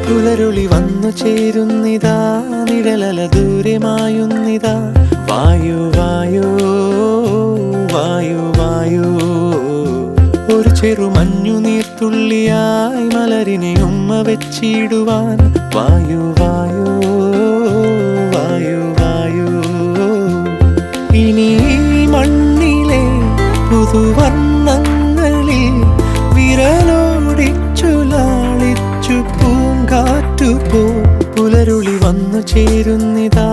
പുലരുളി വന്നു ചേരുന്നിതാ, നിഴലല ദൂരെ മായുന്നിതാ. വായു വായു വായു വായു, ഒരു ചെറു മഞ്ഞു നീർത്തുള്ളിയായി മലരിനെ ഉമ്മ വെച്ചിടുവാൻ. വായു വായു വായു വായു, ഇനി മണ്ണിലെ പുതുവർണ്ണങ്ങളിൽ വിരലോടിച്ചു ലാളിച്ചു പൂങ്കാറ്റുപോ. പുലരുളി വന്നു ചേരുന്നിതാ,